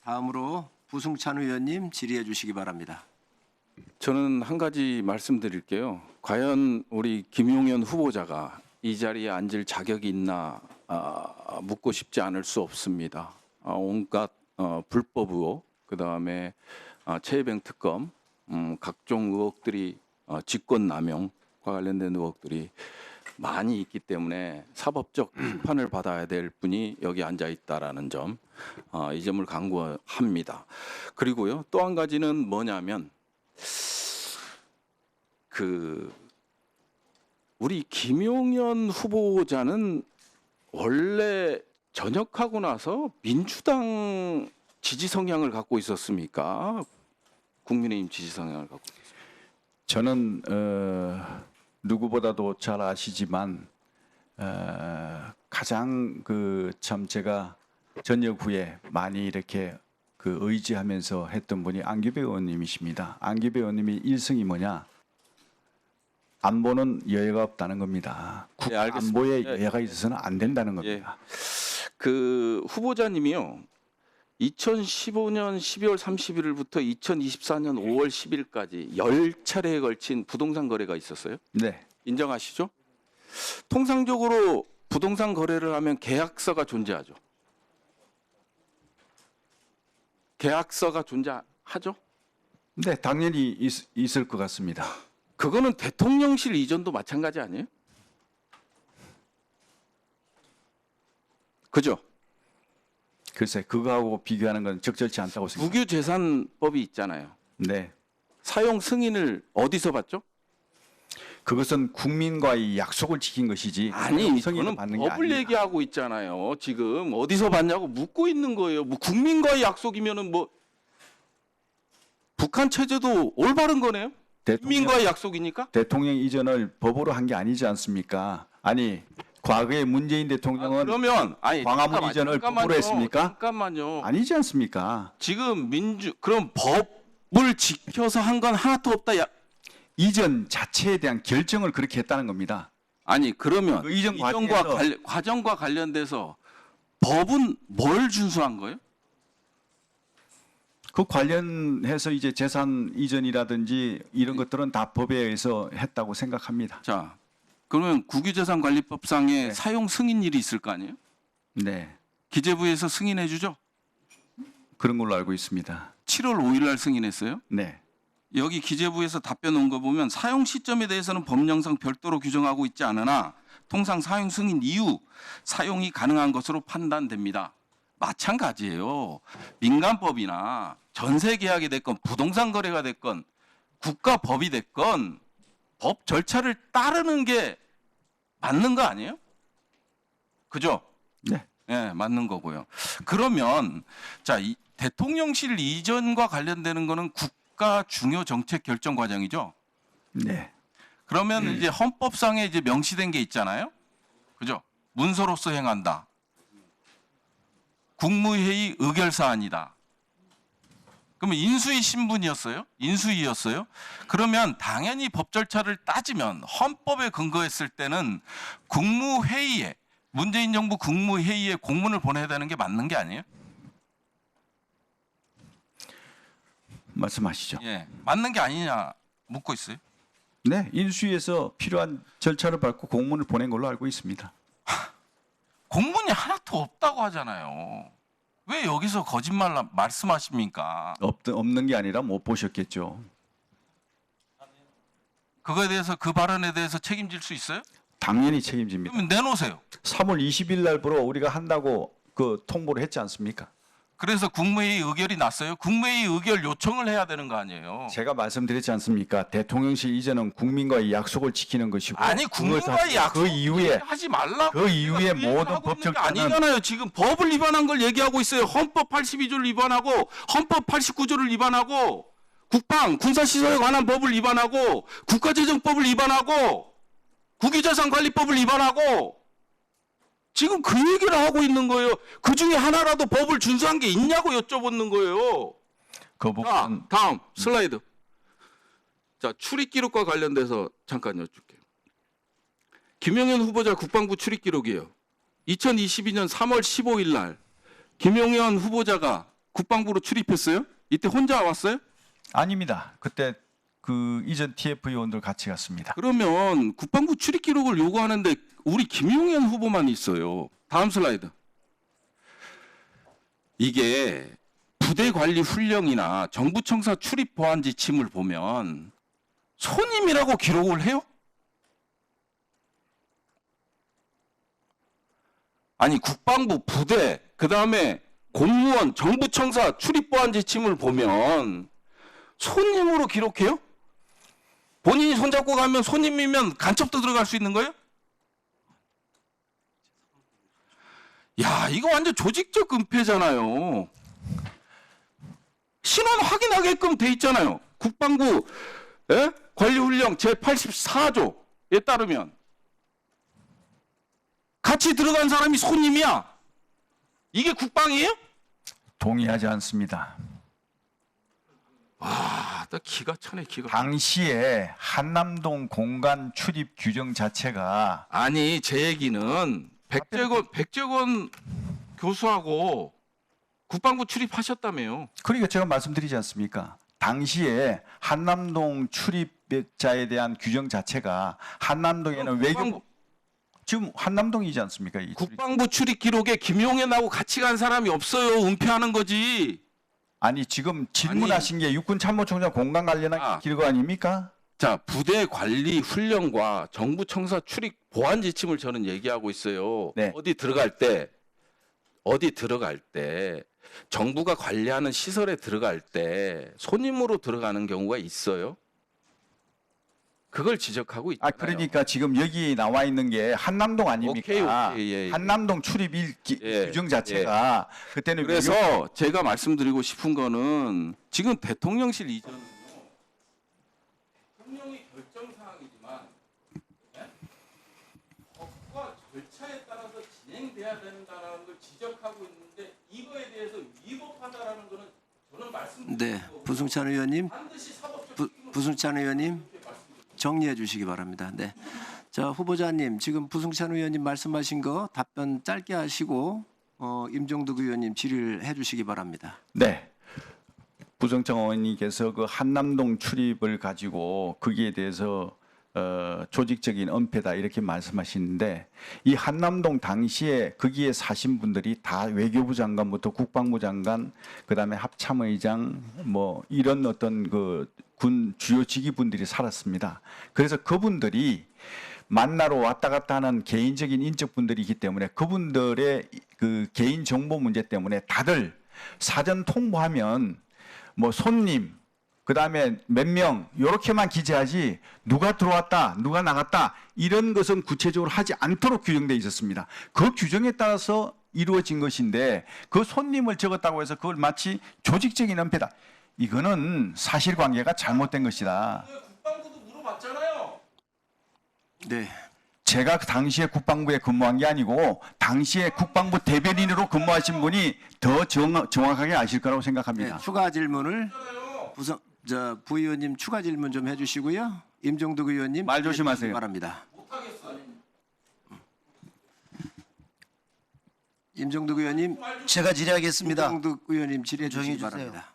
다음으로 부승찬 의원님 질의해 주시기 바랍니다. 저는 한 가지 말씀드릴게요. 과연 우리 김용현 후보자가 이 자리에 앉을 자격이 있나 묻고 싶지 않을 수 없습니다. 온갖 불법 의혹, 그다음에 최혜병 특검, 각종 의혹들이 직권남용과 관련된 의혹들이 많이 있기 때문에 사법적 심판을 받아야 될 분이 여기 앉아 있다라는 점, 이 점을 강구합니다. 그리고요, 또 한 가지는 뭐냐면 우리 김용현 후보자는 원래 전역하고 나서 민주당 지지 성향을 갖고 있었습니까? 국민의힘 지지 성향을 갖고 있었습니까? 저는 누구보다도 잘 아시지만 가장 참 제가 전역 후에 많이 이렇게 의지하면서 했던 분이 안규배 의원님이십니다. 안규배 의원님이 일성이 뭐냐? 안보는 여야가 없다는 겁니다. 네, 알겠습니다. 안보에 여야가 있어서는 안 된다는 겁니다. 그 후보자님이요, 2015년 12월 31일부터 2024년 5월 10일까지 10차례에 걸친 부동산 거래가 있었어요. 네. 인정하시죠? 통상적으로 부동산 거래를 하면 계약서가 존재하죠. 계약서가 존재하죠? 네, 당연히 있을 것 같습니다. 그거는 대통령실 이전도 마찬가지 아니에요? 그죠? 글쎄, 그거하고 비교하는 건 적절치 않다고 생각합니다. 국유재산법이 있잖아요. 네. 사용 승인을 어디서 받죠? 그것은 국민과의 약속을 지킨 것이지. 아니, 성인을 저는 받는 게 법을 아닙니다. 얘기하고 있잖아요. 지금 어디서 받냐고 묻고 있는 거예요. 뭐 국민과의 약속이면은 뭐 북한 체제도 올바른 거네요. 국민과의 약속이니까. 대통령 이전을 법으로 한 게 아니지 않습니까? 아니, 과거에 문재인 대통령은 그러면 광화문 이전을 법으로 했습니까? 잠깐만요. 아니지 않습니까? 지금 그럼 법을 지켜서 한 건 하나도 없다. 이전 자체에 대한 결정을 그렇게 했다는 겁니다. 아니 그러면 그 이전 과정과 관련돼서 법은 뭘 준수한 거예요? 그 관련해서 이제 재산 이전이라든지 이런 것들은 다 법에 의해서 했다고 생각합니다. 자, 그러면 국유재산관리법상에 네. 사용 승인일이 있을 거 아니에요? 네, 기재부에서 승인해 주죠? 그런 걸로 알고 있습니다. 7월 5일 날 승인했어요? 네, 여기 기재부에서 답변 온 거 보면 사용 시점에 대해서는 법령상 별도로 규정하고 있지 않으나 통상 사용 승인 이후 사용이 가능한 것으로 판단됩니다. 마찬가지예요. 민간법이나 전세 계약이 됐건 부동산 거래가 됐건 국가법이 됐건 법 절차를 따르는 게 맞는 거 아니에요? 그죠? 네. 네, 맞는 거고요. 그러면 자, 이 대통령실 이전과 관련되는 거는 국가 중요 정책 결정 과정이죠. 네, 그러면 이제 헌법상에 이제 명시된 게 있잖아요. 그죠? 문서로서 행한다. 국무회의 의결 사안이다. 그러면 인수위 신분이었어요? 인수위였어요? 그러면 당연히 법 절차를 따지면 헌법에 근거했을 때는 국무회의에 문재인 정부 국무회의에 공문을 보내야 되는 게 맞는 게 아니에요? 말씀하시죠. 예, 맞는 게 아니냐 묻고 있어요. 네, 인수위에서 필요한 절차를 밟고 공문을 보낸 걸로 알고 있습니다. 공문이 하나도 없다고 하잖아요. 왜 여기서 거짓말 말씀하십니까? 없는 게 아니라 못 보셨겠죠. 그거에 대해서 그 발언에 대해서 책임질 수 있어요? 당연히 책임집니다. 그러면 내놓으세요. 3월 20일 날부터 우리가 한다고 통보를 했지 않습니까? 그래서 국무회의 의결이 났어요. 국무회의 의결 요청을 해야 되는 거 아니에요? 제가 말씀드렸지 않습니까? 대통령실 이전은 국민과의 약속을 지키는 것이고 아니 국민과의 약속 그 이후에 하지 말라고. 그 이후에 우리가 그 얘기를 모든 하고 법 있는 게 절차는 아니잖아요. 지금 법을 위반한 걸 얘기하고 있어요. 헌법 82조를 위반하고 헌법 89조를 위반하고 국방 군사시설에 관한 법을 위반하고 국가재정법을 위반하고 국유재산관리법을 위반하고 지금 그 얘기를 하고 있는 거예요. 그 중에 하나라도 법을 준수한 게 있냐고 여쭤보는 거예요. 그 자, 부분은 다음 슬라이드. 자, 출입 기록과 관련돼서 잠깐 여쭐게요. 김용현 후보자 국방부 출입 기록이에요. 2022년 3월 15일 날 김용현 후보자가 국방부로 출입했어요? 이때 혼자 왔어요? 아닙니다. 그때 그 이전 TF 의원들 같이 갔습니다. 그러면 국방부 출입 기록을 요구하는데 우리 김용현 후보만 있어요. 다음 슬라이드. 이게 부대 관리 훈령이나 정부청사 출입 보안 지침을 보면 손님이라고 기록을 해요? 아니 국방부 부대 그다음에 공무원 정부청사 출입 보안 지침을 보면 손님으로 기록해요? 본인이 손잡고 가면 손님이면 간첩도 들어갈 수 있는 거예요? 야, 이거 완전 조직적 은폐잖아요. 신원 확인하게끔 돼 있잖아요. 국방부 관리훈령 제84조에 따르면 같이 들어간 사람이 손님이야. 이게 국방이에요? 동의하지 않습니다. 와, 나 기가 차네, 기가. 당시에 한남동 공간 출입 규정 자체가 아니, 제 얘기는 백재건 교수하고 국방부 출입하셨다며요. 그러니까 제가 말씀드리지 않습니까? 당시에 한남동 출입자에 대한 규정 자체가 한남동에는 외교 지금 한남동이지 않습니까? 이 국방부 출입 기록에 김용현하고 같이 간 사람이 없어요. 은폐하는 거지. 아니 지금 질문하신 게 육군 참모총장 공간 관련한 기록 아닙니까? 자, 부대 관리 훈령과 정부 청사 출입 보안 지침을 저는 얘기하고 있어요. 네. 어디 들어갈 때 정부가 관리하는 시설에 들어갈 때 손님으로 들어가는 경우가 있어요. 그걸 지적하고 있잖아요. 그러니까 지금 여기 나와 있는 게 한남동 아닙니까? 오케이, 예. 한남동 출입 규정 자체가 그때는 그래서 제가 말씀드리고 싶은 거는 지금 대통령실 이전은요. 대통령이 결정 사항이지만 법과 절차에 따라서 진행돼야 된다는 걸 지적하고 있는데 이거에 대해서 위법하다라는 거는 저는 말씀드리고 네, 부승찬 의원님, 반드시 사법적 부승찬 의원님 정리해 주시기 바랍니다. 네, 자 후보자님 지금 부승찬 의원님 말씀하신 거 답변 짧게 하시고 임종득 의원님 질의를 해주시기 바랍니다. 네. 부정청 의원님께서 그 한남동 출입을 가지고 거기에 대해서 조직적인 은폐다 이렇게 말씀하시는데 이 한남동 당시에 거기에 사신 분들이 다 외교부 장관부터 국방부 장관 그다음에 합참의장 뭐 이런 어떤 그 군 주요 직위분들이 살았습니다. 그래서 그분들이 만나러 왔다 갔다 하는 개인적인 인적 분들이기 때문에 그분들의 그 개인 정보 문제 때문에 다들 사전 통보하면 뭐 손님 그다음에 몇 명 이렇게만 기재하지 누가 들어왔다 누가 나갔다 이런 것은 구체적으로 하지 않도록 규정되어 있었습니다. 그 규정에 따라서 이루어진 것인데 그 손님을 적었다고 해서 그걸 마치 조직적인 은폐다. 이거는 사실관계가 잘못된 것이다. 국방부도 물어봤잖아요. 네, 제가 그 당시에 국방부에 근무한 게 아니고 당시에 국방부 대변인으로 근무하신 분이 더 정확하게 아실 거라고 생각합니다. 네, 추가 질문을 부 의원님 추가 질문 좀 해주시고요. 임종득 의원님 말 조심하세요. 바랍니다. 임종득 의원님, 제가 질의하겠습니다. 임종득 의원님 질의해 주시기 조용히 해주세요. 바랍니다.